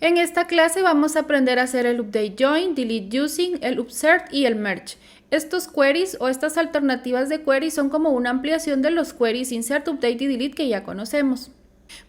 En esta clase vamos a aprender a hacer el update join, delete using, el upsert y el merge. Estos queries o estas alternativas de queries son como una ampliación de los queries insert, update y delete que ya conocemos.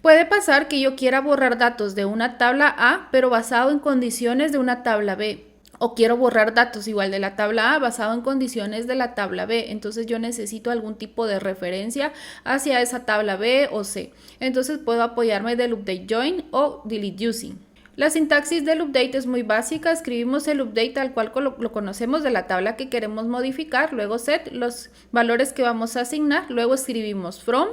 Puede pasar que yo quiera borrar datos de una tabla A, pero basado en condiciones de una tabla B. O quiero borrar datos igual de la tabla A basado en condiciones de la tabla B. Entonces yo necesito algún tipo de referencia hacia esa tabla B o C. Entonces puedo apoyarme del update join o delete using. La sintaxis del update es muy básica, escribimos el update tal cual lo conocemos de la tabla que queremos modificar, luego set, los valores que vamos a asignar, luego escribimos from,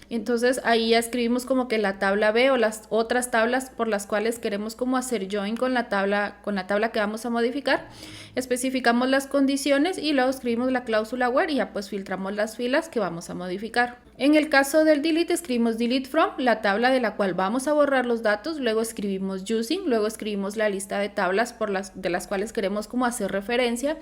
entonces ahí ya escribimos como que la tabla B o las otras tablas por las cuales queremos como hacer join con la tabla que vamos a modificar, especificamos las condiciones y luego escribimos la cláusula where y ya pues filtramos las filas que vamos a modificar. En el caso del delete escribimos delete from, la tabla de la cual vamos a borrar los datos, luego escribimos using, luego escribimos la lista de tablas de las cuales queremos como hacer referencia,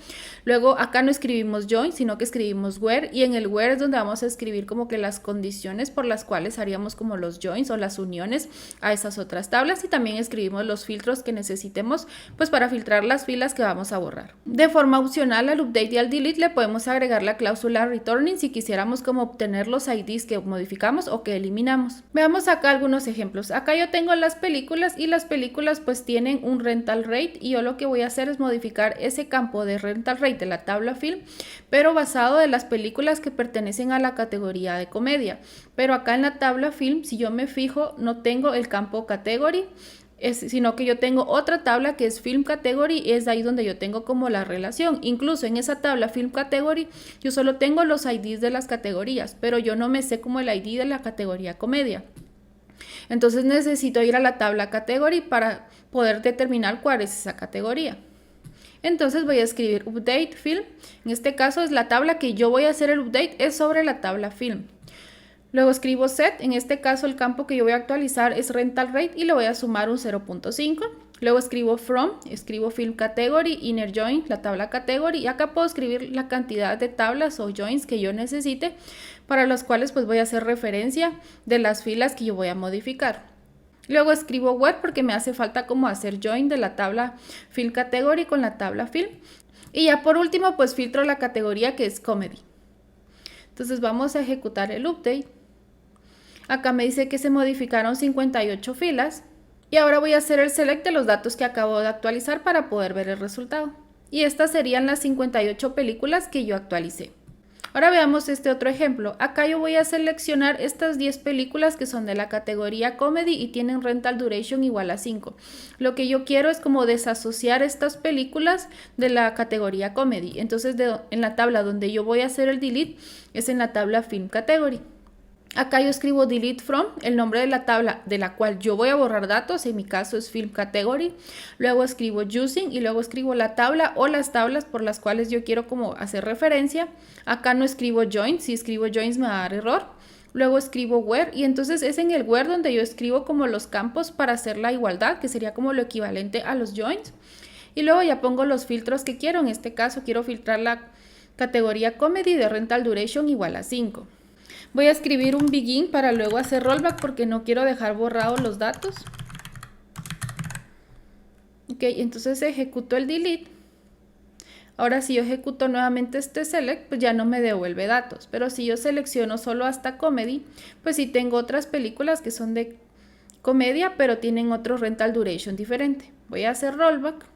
luego acá no escribimos join, sino que escribimos where y en el where es donde vamos a escribir como que las condiciones por las cuales haríamos como los joins o las uniones a esas otras tablas y también escribimos los filtros que necesitemos pues para filtrar las filas que vamos a borrar. De forma opcional al update y al delete le podemos agregar la cláusula returning si quisiéramos como obtener los IDs que modificamos o que eliminamos. Veamos acá algunos ejemplos. Acá yo tengo las películas y las películas pues tienen un rental rate y yo lo que voy a hacer es modificar ese campo de rental rate de la tabla film, pero basado de las películas que pertenecen a la categoría de comedia. Pero acá en la tabla film, si yo me fijo, no tengo el campo category, sino que yo tengo otra tabla que es Film Category y es ahí donde yo tengo como la relación. Incluso en esa tabla Film Category yo solo tengo los IDs de las categorías, pero yo no me sé como el ID de la categoría comedia. Entonces necesito ir a la tabla Category para poder determinar cuál es esa categoría. Entonces voy a escribir Update Film. En este caso es la tabla que yo voy a hacer el update, es sobre la tabla Film. Luego escribo set, en este caso el campo que yo voy a actualizar es rental rate y le voy a sumar un 0.5. Luego escribo from, escribo film category, inner join, la tabla category y acá puedo escribir la cantidad de tablas o joins que yo necesite para los cuales pues voy a hacer referencia de las filas que yo voy a modificar. Luego escribo where porque me hace falta como hacer join de la tabla film category con la tabla film. Y ya por último pues filtro la categoría que es comedy. Entonces vamos a ejecutar el update. Acá me dice que se modificaron 58 filas y ahora voy a hacer el select de los datos que acabo de actualizar para poder ver el resultado. Y estas serían las 58 películas que yo actualicé. Ahora veamos este otro ejemplo. Acá yo voy a seleccionar estas 10 películas que son de la categoría comedy y tienen rental duration igual a 5. Lo que yo quiero es como desasociar estas películas de la categoría comedy. Entonces en la tabla donde yo voy a hacer el delete es en la tabla film category. Acá yo escribo delete from, el nombre de la tabla de la cual yo voy a borrar datos, en mi caso es film category, luego escribo using y luego escribo la tabla o las tablas por las cuales yo quiero como hacer referencia. Acá no escribo join, si escribo joins me va a dar error. Luego escribo where y entonces es en el where donde yo escribo como los campos para hacer la igualdad, que sería como lo equivalente a los joins. Y luego ya pongo los filtros que quiero, en este caso quiero filtrar la categoría comedy de rental duration igual a 5. Voy a escribir un begin para luego hacer rollback porque no quiero dejar borrados los datos. Ok, entonces ejecuto el delete. Ahora si yo ejecuto nuevamente este select, pues ya no me devuelve datos. Pero si yo selecciono solo hasta comedy, pues sí tengo otras películas que son de comedia, pero tienen otro rental duration diferente. Voy a hacer rollback.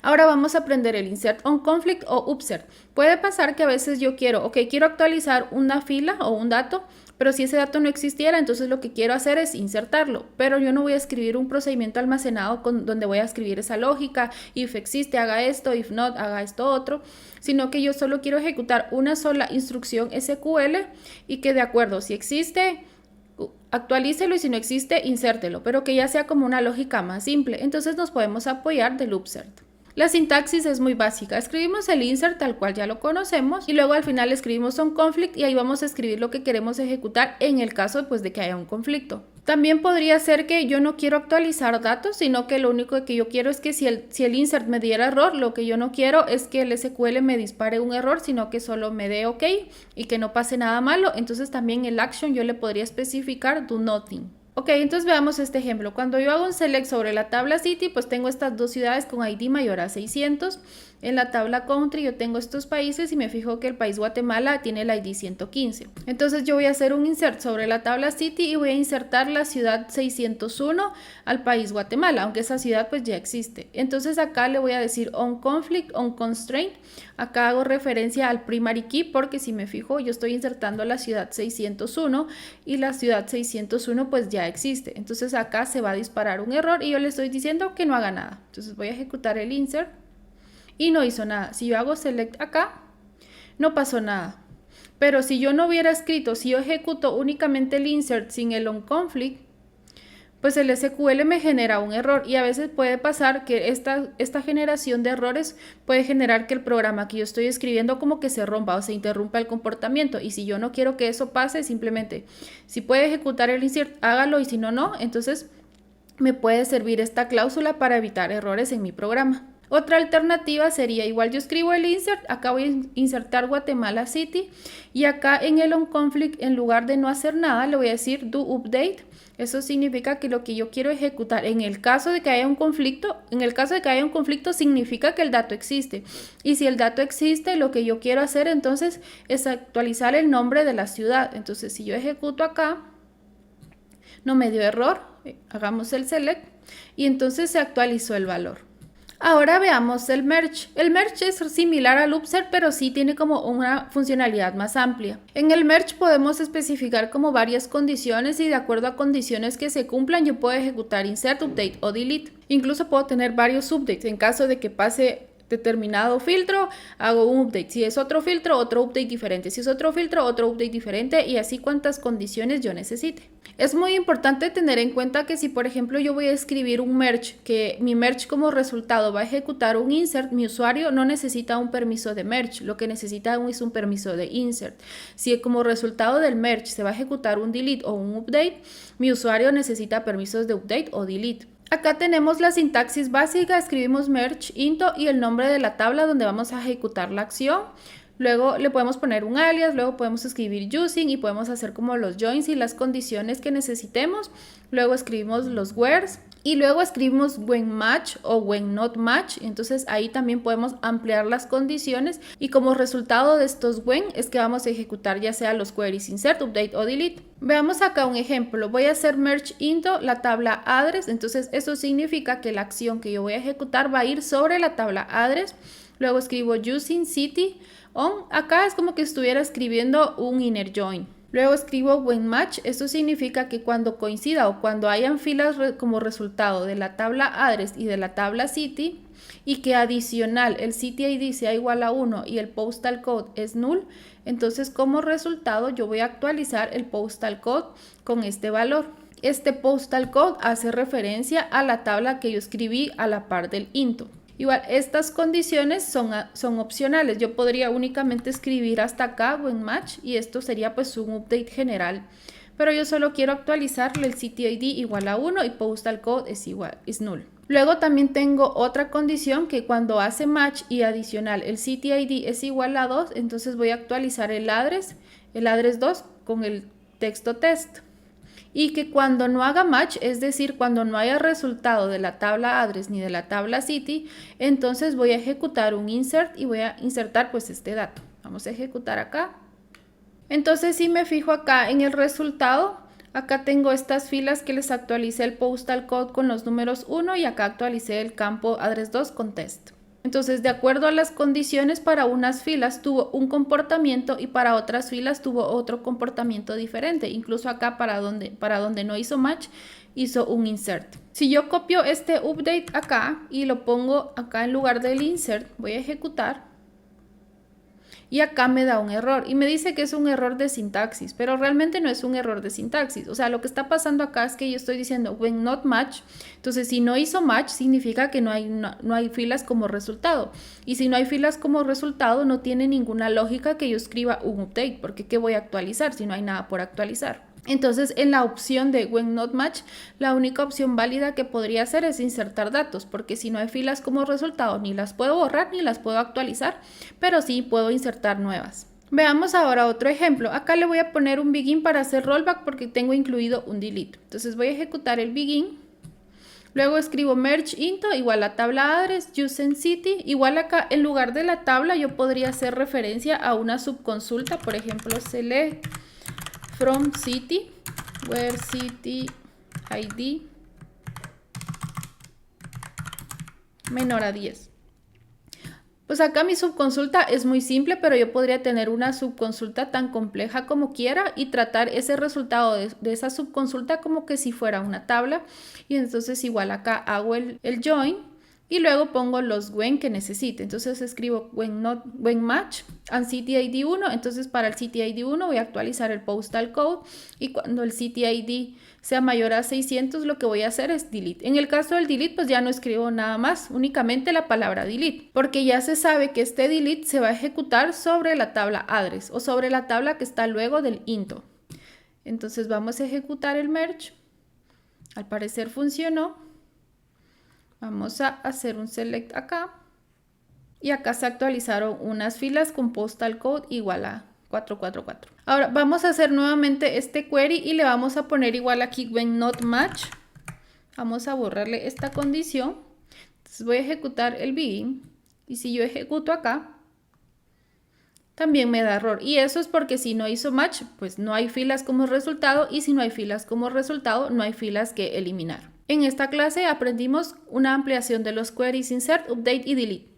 Ahora vamos a aprender el insert on conflict o upsert. Puede pasar que a veces yo quiero actualizar una fila o un dato, pero si ese dato no existiera, entonces lo que quiero hacer es insertarlo, pero yo no voy a escribir un procedimiento almacenado donde voy a escribir esa lógica, if existe, haga esto, if not, haga esto otro, sino que yo solo quiero ejecutar una sola instrucción SQL y que de acuerdo, si existe, actualícelo y si no existe, insértelo, pero que ya sea como una lógica más simple. Entonces nos podemos apoyar del upsert. La sintaxis es muy básica. Escribimos el insert tal cual ya lo conocemos y luego al final escribimos on conflict y ahí vamos a escribir lo que queremos ejecutar en el caso pues, de que haya un conflicto. También podría ser que yo no quiero actualizar datos, sino que lo único que yo quiero es que si el insert me diera error, lo que yo no quiero es que el SQL me dispare un error, sino que solo me dé OK y que no pase nada malo. Entonces también el action yo le podría especificar do nothing. Ok, entonces veamos este ejemplo. Cuando yo hago un select sobre la tabla City, pues tengo estas dos ciudades con ID mayor a 600. En la tabla Country yo tengo estos países y me fijo que el país Guatemala tiene el ID 115. Entonces yo voy a hacer un insert sobre la tabla City y voy a insertar la ciudad 601 al país Guatemala, aunque esa ciudad pues ya existe. Entonces acá le voy a decir on conflict, on constraint. Acá hago referencia al primary key porque si me fijo yo estoy insertando la ciudad 601 y la ciudad 601 pues ya existe. Entonces acá se va a disparar un error y yo le estoy diciendo que no haga nada. Entonces voy a ejecutar el insert y no hizo nada. Si yo hago select acá, no pasó nada. Pero si yo no hubiera escrito, si yo ejecuto únicamente el insert sin el onConflict, pues el SQL me genera un error y a veces puede pasar que esta generación de errores puede generar que el programa que yo estoy escribiendo como que se rompa o se interrumpa el comportamiento, y si yo no quiero que eso pase, simplemente si puede ejecutar el insert, hágalo, y si no, no. Entonces me puede servir esta cláusula para evitar errores en mi programa. Otra alternativa sería, igual yo escribo el insert, acá voy a insertar Guatemala City y acá en el onConflict, en lugar de no hacer nada, le voy a decir do update. Eso significa que lo que yo quiero ejecutar en el caso de que haya un conflicto, significa que el dato existe. Y si el dato existe, lo que yo quiero hacer entonces es actualizar el nombre de la ciudad. Entonces si yo ejecuto acá, no me dio error, hagamos el select y entonces se actualizó el valor. Ahora veamos el merge. El merge es similar al upsert, pero sí tiene como una funcionalidad más amplia. En el merge podemos especificar como varias condiciones y de acuerdo a condiciones que se cumplan yo puedo ejecutar insert, update o delete. Incluso puedo tener varios updates en caso de que pase determinado filtro, hago un update. Si es otro filtro, otro update diferente. Si es otro filtro, otro update diferente, y así cuantas condiciones yo necesite. Es muy importante tener en cuenta que si por ejemplo yo voy a escribir un merge, que mi merge como resultado va a ejecutar un insert, mi usuario no necesita un permiso de merge, lo que necesita es un permiso de insert. Si como resultado del merge se va a ejecutar un delete o un update, mi usuario necesita permisos de update o delete. Acá tenemos la sintaxis básica, escribimos merge into y el nombre de la tabla donde vamos a ejecutar la acción. Luego le podemos poner un alias, luego podemos escribir using y podemos hacer como los joins y las condiciones que necesitemos. Luego escribimos los wheres y luego escribimos when match o when not match. Entonces ahí también podemos ampliar las condiciones y como resultado de estos when es que vamos a ejecutar ya sea los queries insert, update o delete. Veamos acá un ejemplo. Voy a hacer merge into la tabla address. Entonces eso significa que la acción que yo voy a ejecutar va a ir sobre la tabla address. Luego escribo using city on. Acá es como que estuviera escribiendo un inner join. Luego escribo when match. Esto significa que cuando coincida o cuando hayan filas como resultado de la tabla address y de la tabla city y que adicional el city ID sea igual a 1 y el postal code es null, entonces como resultado yo voy a actualizar el postal code con este valor. Este postal code hace referencia a la tabla que yo escribí a la par del into. Igual, estas condiciones son opcionales. Yo podría únicamente escribir hasta acá when match y esto sería pues un update general. Pero yo solo quiero actualizarle el city ID igual a 1 y postal code es null. Luego también tengo otra condición que cuando hace match y adicional el city ID es igual a 2, entonces voy a actualizar el address 2 con el texto test. Y que cuando no haga match, es decir, cuando no haya resultado de la tabla address ni de la tabla city, entonces voy a ejecutar un insert y voy a insertar pues este dato. Vamos a ejecutar acá. Entonces si me fijo acá en el resultado, acá tengo estas filas que les actualicé el postal code con los números 1 y acá actualicé el campo address 2 con test. Entonces, de acuerdo a las condiciones, para unas filas tuvo un comportamiento y para otras filas tuvo otro comportamiento diferente. Incluso acá para donde no hizo match, hizo un insert. Si yo copio este update acá y lo pongo acá en lugar del insert, voy a ejecutar. Y acá me da un error y me dice que es un error de sintaxis, pero realmente no es un error de sintaxis. O sea, lo que está pasando acá es que yo estoy diciendo when not match. Entonces, si no hizo match, significa que no hay filas como resultado. Y si no hay filas como resultado, no tiene ninguna lógica que yo escriba un update, porque ¿qué voy a actualizar si no hay nada por actualizar? Entonces, en la opción de when not match, la única opción válida que podría hacer es insertar datos, porque si no hay filas como resultado, ni las puedo borrar ni las puedo actualizar, pero sí puedo insertar nuevas. Veamos ahora otro ejemplo. Acá le voy a poner un begin para hacer rollback porque tengo incluido un delete. Entonces voy a ejecutar el begin. Luego escribo merge into igual a tabla address, using city. Igual acá en lugar de la tabla yo podría hacer referencia a una subconsulta. Por ejemplo, select from city, where city ID menor a 10. Pues acá mi subconsulta es muy simple, pero yo podría tener una subconsulta tan compleja como quiera y tratar ese resultado de esa subconsulta como que si fuera una tabla. Y entonces igual acá hago el join y luego pongo los when que necesite. Entonces escribo when match and city ID 1. Entonces para el city ID 1 voy a actualizar el postal code y cuando el city ID sea mayor a 600 lo que voy a hacer es delete. En el caso del delete pues ya no escribo nada más, únicamente la palabra delete, porque ya se sabe que este delete se va a ejecutar sobre la tabla address o sobre la tabla que está luego del into. Entonces vamos a ejecutar el merge. Al parecer funcionó. Vamos a hacer un select acá. Y acá se actualizaron unas filas con postal code igual a 444. Ahora vamos a hacer nuevamente este query y le vamos a poner igual aquí when not match. Vamos a borrarle esta condición. Entonces voy a ejecutar el begin. Y si yo ejecuto acá, también me da error. Y eso es porque si no hizo match, pues no hay filas como resultado. Y si no hay filas como resultado, no hay filas que eliminar. En esta clase aprendimos una ampliación de los queries insert, update y delete.